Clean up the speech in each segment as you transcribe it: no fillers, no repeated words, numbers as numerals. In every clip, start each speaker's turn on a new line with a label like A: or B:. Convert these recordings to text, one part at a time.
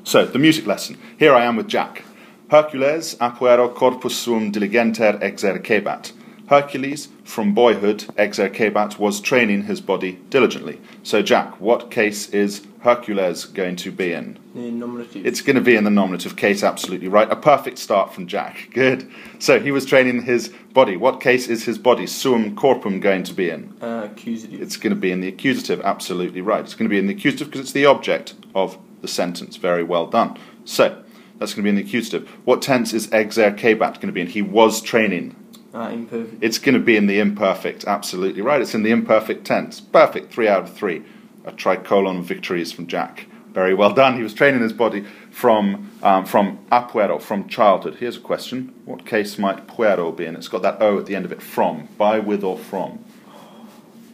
A: So, the music lesson. Here I am with Jack. Hercules apuero corpus sum diligenter exercebat. Hercules, from boyhood, exercebat, was training his body diligently. So, Jack, what case is Hercules going to be in?
B: The nominative.
A: It's going to be in the nominative case, absolutely right. A perfect start from Jack. Good. So, he was training his body. What case is his body, sum corpum, going to be in?
B: Accusative.
A: It's going to be in the accusative, absolutely right. It's going to be in the accusative because it's the object of the sentence. Very well done. So, that's going to be in the accusative. What tense is exercebat going to be in? He was training.
B: Imperfect.
A: It's going to be in the imperfect, absolutely right. It's in the imperfect tense. Perfect, 3 out of 3. A tricolon victories from Jack. Very well done. He was training his body from apuero, from childhood. Here's a question. What case might puero be in? It's got that O at the end of it. From. By, with, or from.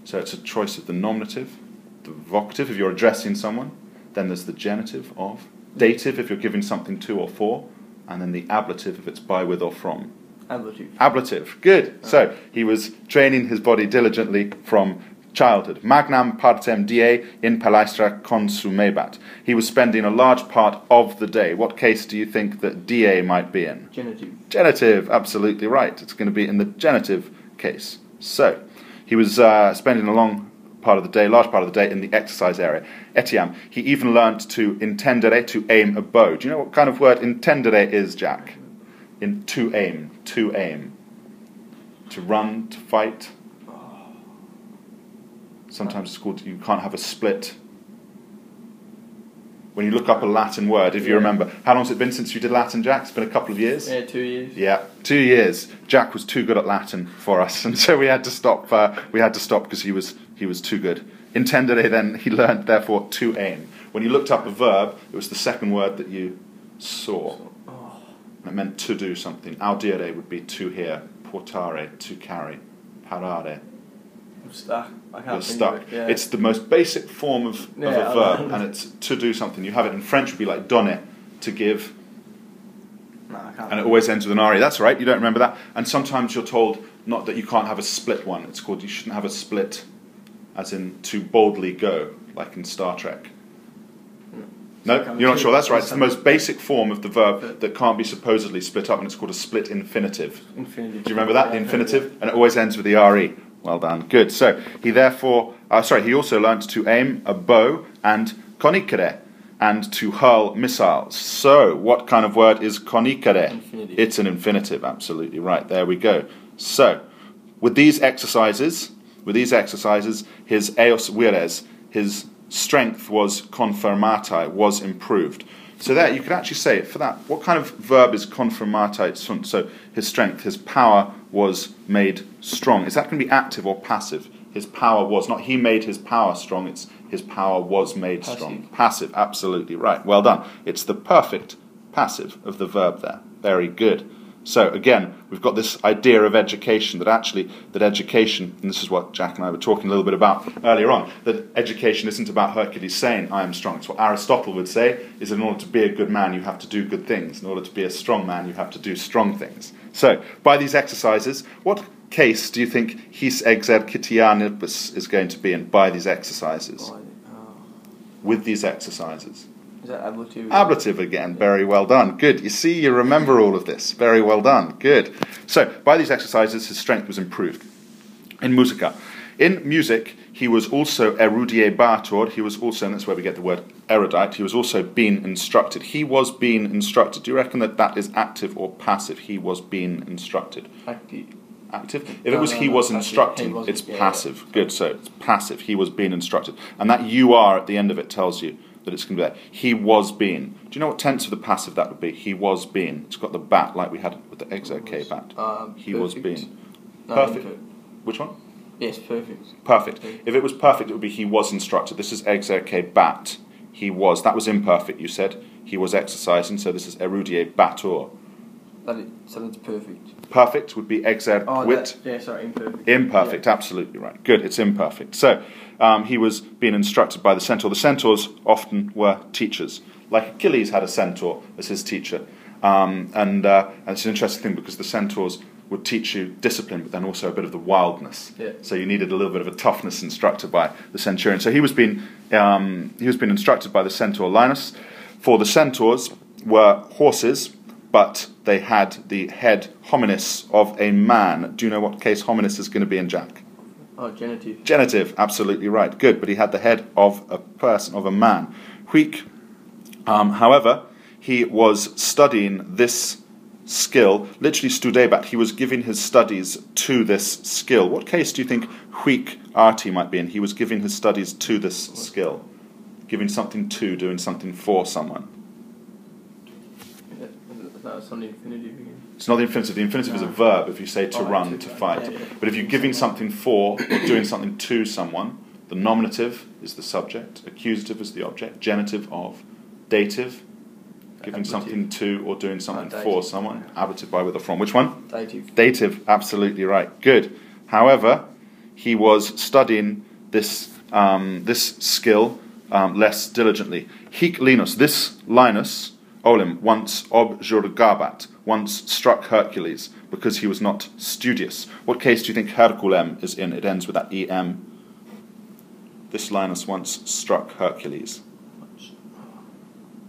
A: So it's a choice of the nominative, the vocative if you're addressing someone. Then there's the genitive of. Dative if you're giving something to or for. And then the ablative if it's by, with, or from.
B: Ablative.
A: Ablative. Good. So he was training his body diligently from childhood. Magnam partem die in palaestra consumebat. He was spending a large part of the day. What case do you think that die might be in?
B: Genitive.
A: Genitive. Absolutely right. It's going to be in the genitive case. So he was spending a large part of the day in the exercise area. Etiam. He even learnt to intendere, to aim a bow. Do you know what kind of word intendere is, Jack? To aim, to run, to fight. Sometimes it's called, you can't have a split. When you look up a Latin word, if you remember. How long has it been since you did Latin, Jack? It's been a couple of years?
B: Yeah, 2 years.
A: Yeah, 2 years. Jack was too good at Latin for us, and so we had to stop because he was too good. Intendere, then, he learned, therefore, to aim. When you looked up a verb, it was the second word that you saw. It meant to do something. Audire would be to hear. Portare, to carry. Parare.
B: I'm stuck. I can't
A: You're
B: think
A: stuck.
B: of it. Yeah.
A: It's the most basic form of a verb, and it's to do something. You have it in French, would be like donner, to give.
B: No, I can't.
A: And it always ends with an RE. That's right, you don't remember that. And sometimes you're told not that you can't have a split one. It's called you shouldn't have a split, as in to boldly go, like in Star Trek. No, you're not sure. That's right. It's the most basic form of the verb that can't be supposedly split up, and it's called a split infinitive.
B: Infinitive.
A: Do you remember that? The infinitive? And it always ends with the RE. Well done. Good. So, he also learnt to aim a bow and conicere, and to hurl missiles. So, what kind of word is conicere?
B: Infinitive.
A: It's an infinitive. Absolutely right. There we go. So, with these exercises, his eos vires, his strength was confirmati, was improved. So there, you could actually say, for that, what kind of verb is confirmati sunt? So his strength, his power was made strong. Is that going to be active or passive? His power was, not he made his power strong, it's his power was made strong. Passive, absolutely right. Well done. It's the perfect passive of the verb there. Very good. So again, we've got this idea of education, that education, and this is what Jack and I were talking a little bit about earlier on, that education isn't about Hercules saying, I am strong. It's what Aristotle would say, is in order to be a good man, you have to do good things. In order to be a strong man, you have to do strong things. So, by these exercises, what case do you think his exercitianibus is going to be in by these exercises? With these exercises?
B: Is that ablative?
A: Ablative again. Very well done. Good. You see, you remember all of this. Very well done. Good. So, by these exercises, his strength was improved. In musica. In music, he was also erudiebator. He was also, and that's where we get the word erudite, he was also being instructed. He was being instructed. Do you reckon that is active or passive? He was being instructed. Active? If it was he was instructing, it's passive. Good. So, it's passive. He was being instructed. And that you are at the end of it tells you that it's going to be there. He was being. Do you know what tense of the passive that would be? He was being. It's got the bat like we had with the exerk bat. He
B: perfect.
A: was being.
B: No,
A: Perfect.
B: imperfect.
A: Which one?
B: Yes, perfect.
A: Perfect. If it was perfect, it would be he was instructed. This is exerk bat. He was. That was imperfect, you said. He was exercising, so this is erudie bator.
B: So that's perfect.
A: Perfect would be exerquit.
B: Imperfect.
A: Imperfect, absolutely right. Good, it's imperfect. So, he was being instructed by the centaur. The centaurs often were teachers. Like Achilles had a centaur as his teacher. And it's an interesting thing because the centaurs would teach you discipline, but then also a bit of the wildness.
B: Yeah.
A: So you needed a little bit of a toughness instructor by the centurion. So he was being instructed by the centaur Linus. For the centaurs were horses, but they had the head hominis of a man. Do you know what case hominis is going to be in, Jack?
B: Oh, genitive.
A: Genitive, absolutely right. Good, but he had the head of a person, of a man. Huic, however, he was studying this skill, literally studebat, he was giving his studies to this skill. What case do you think huic arti might be in? He was giving his studies to this skill. Giving something to, doing something for someone.
B: That's not the infinitive again.
A: It's not the infinitive. The infinitive is a verb if you say to run, to fight.
B: Yeah, yeah.
A: But if you're giving something for or doing something to someone, the nominative is the subject, accusative is the object, genitive of, dative, giving
B: Ablative.
A: something to or doing something
B: Dative.
A: for someone, ablative by, with, or from. Which one?
B: Dative.
A: Dative, absolutely right. Good. However, he was studying this this skill less diligently. Hic Linus, this Linus, Olim, once objurgabat, once struck Hercules because he was not studious. What case do you think Herculem is in? It ends with that em. This Linus once struck Hercules.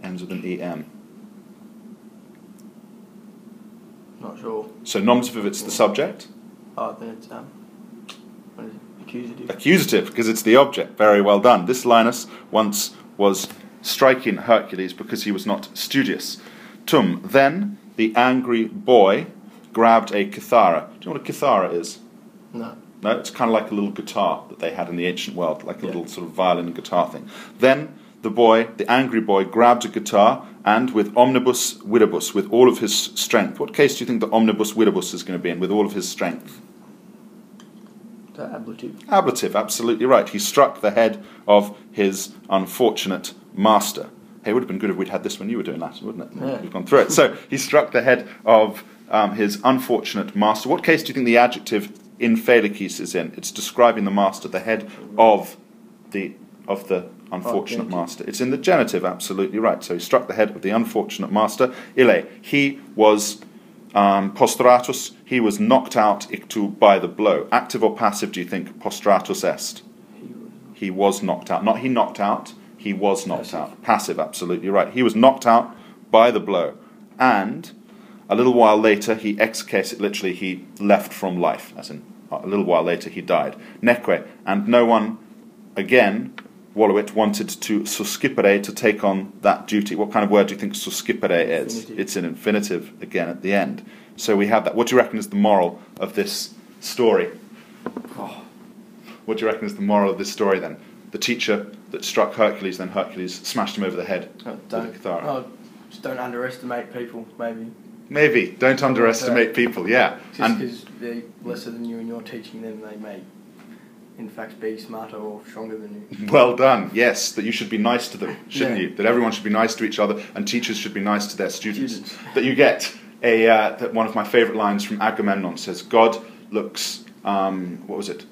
A: Ends with an em.
B: Not sure.
A: So nominative, it's the subject.
B: Oh, then it's what is it? Accusative.
A: Accusative, because it's the object. Very well done. This Linus once was striking Hercules because he was not studious. Tum, then the angry boy grabbed a kithara. Do you know what a kithara is?
B: No.
A: No, it's kind of like a little guitar that they had in the ancient world, like a
B: Yeah.
A: little sort of violin and guitar thing. Then the boy, the angry boy, grabbed a guitar and with omnibus vidibus, with all of his strength. What case do you think the omnibus vidibus is going to be in, with all of his strength?
B: The ablative.
A: Ablative, absolutely right. He struck the head of his unfortunate master. Hey, it would have been good if we'd had this when you were doing Latin, wouldn't it?
B: Yeah.
A: We've gone through it. So he struck the head of his unfortunate master. What case do you think the adjective infelicis is in? It's describing the master, the head of the unfortunate
B: Genitive.
A: master. It's in the genitive, absolutely right. So he struck the head of the unfortunate master. Ille, he was postratus, he was knocked out ictu by the blow. Active or passive, do you think postratus est? He was knocked out. Not he knocked out, he was knocked out. Passive, absolutely right. He was knocked out by the blow. And a little while later, he execated, literally, he left from life. As in, a little while later, he died. Neque, and no one, again, Wallowit, wanted to suscipere, to take on that duty. What kind of word do you think suscipere is?
B: Infinitive.
A: It's an infinitive, again, at the end. So we have that. What do you reckon is the moral of this story?
B: Oh,
A: What do you reckon is the moral of this story, then? The teacher that struck Hercules, then Hercules smashed him over the head with a kithara.
B: just don't underestimate people, maybe.
A: Maybe. Don't underestimate people, yeah.
B: Just because they're lesser than you and you're teaching them, they may, in fact, be smarter or stronger than you.
A: Well done. Yes, that you should be nice to them, shouldn't
B: Yeah.
A: you? That everyone should be nice to each other, and teachers should be nice to their students.
B: Students.
A: That you get that one of my favourite lines from Agamemnon says, God looks, what was it?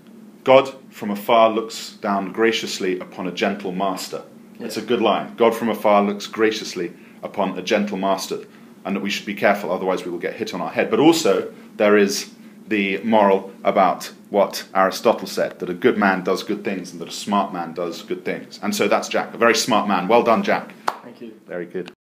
A: God from afar looks down graciously upon a gentle master. It's a good line. God from afar looks graciously upon a gentle master, and that we should be careful, otherwise we will get hit on our head. But also, there is the moral about what Aristotle said, that a good man does good things and that a smart man does good things. And so that's Jack, a very smart man. Well done, Jack.
B: Thank you.
A: Very good.